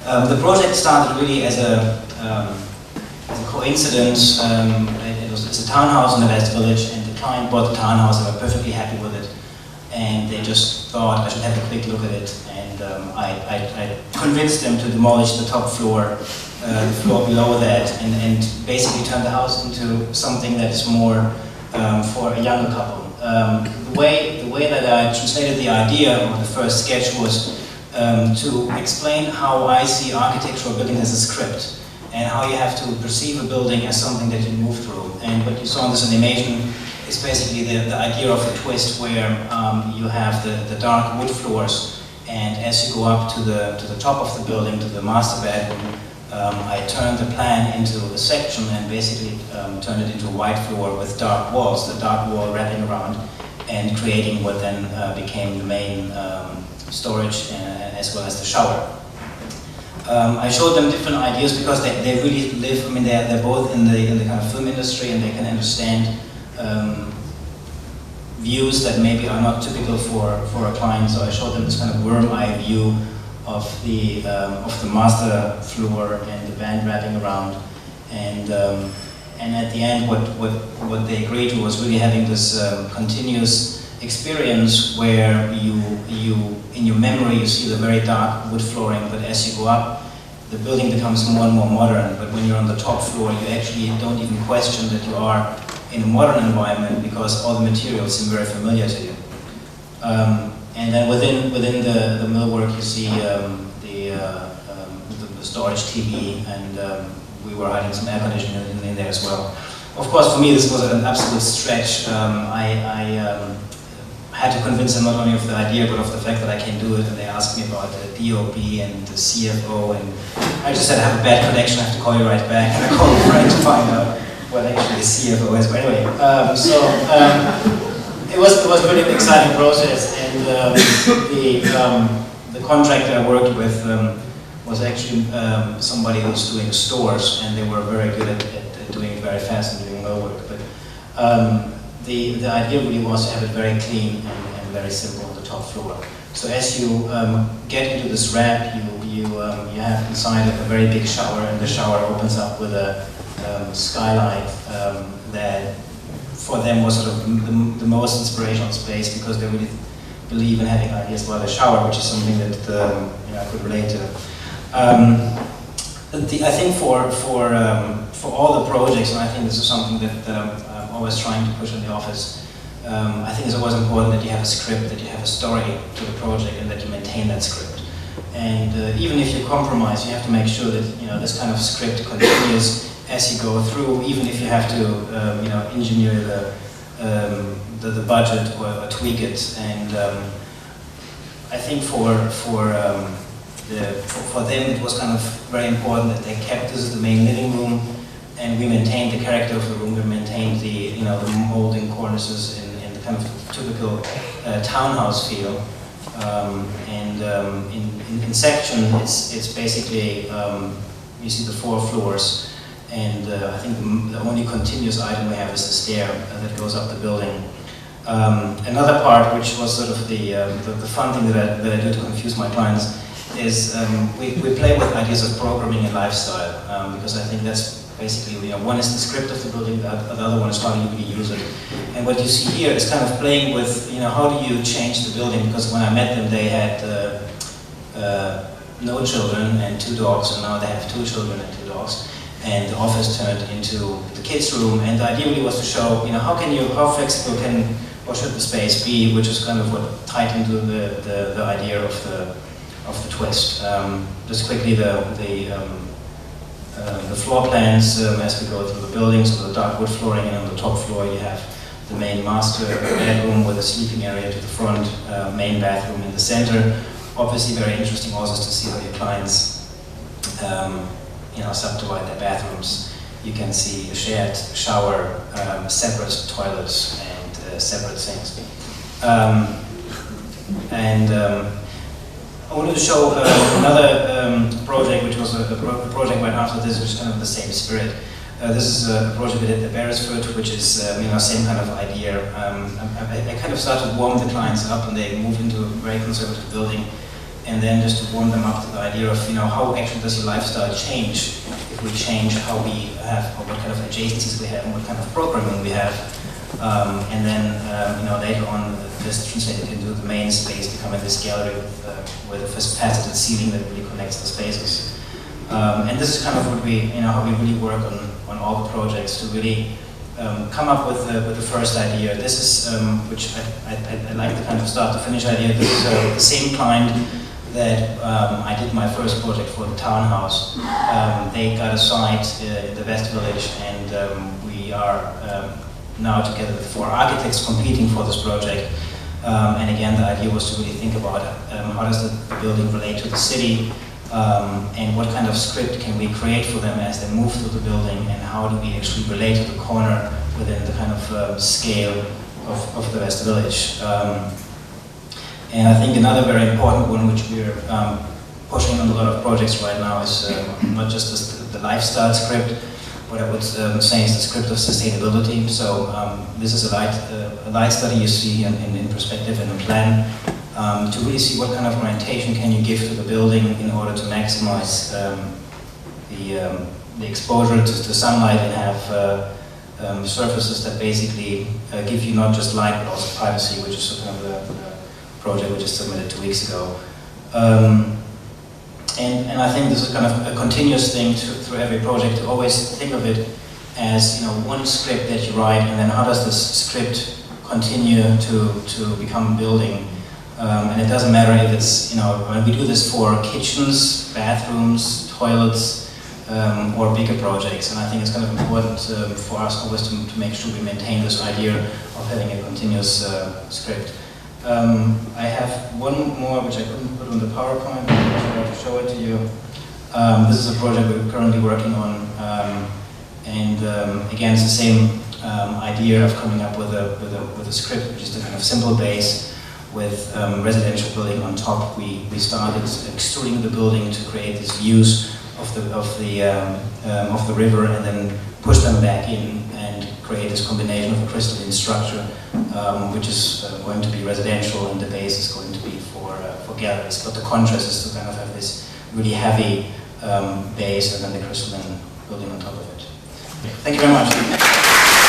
The project started really as a coincidence. It's a townhouse in the West Village, and the client bought the townhouse and were perfectly happy with it. And they just thought I should have a quick look at it. And I convinced them to demolish the top floor, the floor below that, and basically turn the house into something that is more for a younger couple. The way that I translated the idea of the first sketch was to explain how I see architectural building as a script, and how you have to perceive a building as something that you move through. And what you saw in this animation is basically the idea of a twist where you have the dark wood floors, and as you go up to the top of the building, to the master bedroom, I turned the plan into a section and basically turned it into a white floor with dark walls, the dark wall wrapping around and creating what then became the main storage as well as the shower. I showed them different ideas because they really live, I mean, they're both in the kind of film industry, and they can understand views that maybe are not typical for a client. So I showed them this kind of worm eye view of the master floor and the band wrapping around, and at the end what they agreed to was really having this continuous experience where you in your memory you see the very dark wood flooring, but as you go up the building becomes more and more modern. But when you're on the top floor you actually don't even question that you are in a modern environment because all the materials seem very familiar to you. And then within the millwork you see the storage TV, and we were hiding some air conditioning in there as well. Of course, for me this was an absolute stretch. I had to convince them not only of the idea but of the fact that I can do it, and they asked me about the DOB and the CFO, and I just said I have a bad connection, I have to call you right back, and I called a friend to find out what actually the CFO is. But anyway, it was really an exciting process, and the contractor I worked with was actually somebody who was doing stores, and they were very good at doing it very fast and doing millwork. But the idea really was to have it very clean and very simple on the top floor. So as you get into this wrap, you have inside a very big shower, and the shower opens up with a skylight that for them was sort of the most inspirational space, because they really believe in having ideas about a shower, which is something that I could relate to. I think for all the projects, and I think this is something that I'm always trying to push in the office, I think it's always important that you have a script, that you have a story to the project, and that you maintain that script. And even if you compromise, you have to make sure that this kind of script continues as you go through, even if you have to engineer the budget or tweak it. And I think for them it was kind of very important that they kept this is the main living room, and we maintained the character of the room. We maintained the the molding cornices in the kind of typical townhouse feel. In section, it's basically you see the 4 floors. And I think the only continuous item we have is the stair that goes up the building. Another part, which was sort of the fun thing that I do to confuse my clients, is we play with ideas of programming and lifestyle, because I think that's basically, one is the script of the building, the other one is how you really use it. And what you see here is kind of playing with, how do you change the building? Because when I met them, they had no children and 2 dogs, and now they have 2 children and 2 dogs. And the office turned into the kids' room, and the idea really was to show, how flexible or should the space be, which is kind of what tied into the idea of the twist. Just quickly, the floor plans as we go through the building, so the dark wood flooring, and on the top floor you have the main master bedroom with a sleeping area to the front, main bathroom in the center. Obviously, very interesting also to see how your clients subdivide their bathrooms. You can see a shared shower, separate toilets, and separate sinks. I wanted to show another project, which was a project right after this, which is kind of the same spirit. This is a project we did at Beresford, which is same kind of idea. I kind of started to warm the clients up, and they moved into a very conservative building. and then just to warm them up to the idea of, you know, how actually does your lifestyle change if we change how we have, or what kind of adjacencies we have, and what kind of programming we have. And then, you know, later on, this translated into the main space, becoming this gallery with a faceted ceiling that really connects the spaces. And this is kind of what we, you know, how we really work on all the projects to really come up with the first idea. This is, which I like the kind of start to finish idea. This is the same client that I did my first project for, the Townhouse. They got a site in the West Village, and we are now together with 4 architects competing for this project. And again, the idea was to really think about how does the building relate to the city, and what kind of script can we create for them as they move through the building, and how do we actually relate to the corner within the kind of scale of the West Village. And I think another very important one, which we're pushing on a lot of projects right now, is not just the lifestyle script, what I would say is the script of sustainability. So this is a light study you see in perspective and in plan, to really see what kind of orientation can you give to the building in order to maximize the exposure to sunlight, and have surfaces that basically give you not just light but also privacy, which is kind of the project we just submitted 2 weeks ago. And I think this is kind of a continuous thing through every project, to always think of it as, you know, one script that you write, and then how does this script continue to become a building. And it doesn't matter if it's, you know, when we do this for kitchens, bathrooms, toilets, or bigger projects. And I think it's kind of important for us always to make sure we maintain this idea of having a continuous script. I have one more which I couldn't put on the PowerPoint, but I'll try to show it to you. This is a project we're currently working on, and again, it's the same idea of coming up with a script, which is the kind of simple base with residential building on top. We started extruding the building to create these views of the river, and then push them back in and create this combination of a crystalline structure, which is going to be residential, and the base is going to be for galleries. But the contrast is to kind of have this really heavy base and then the crystalline building on top of it. Thank you very much.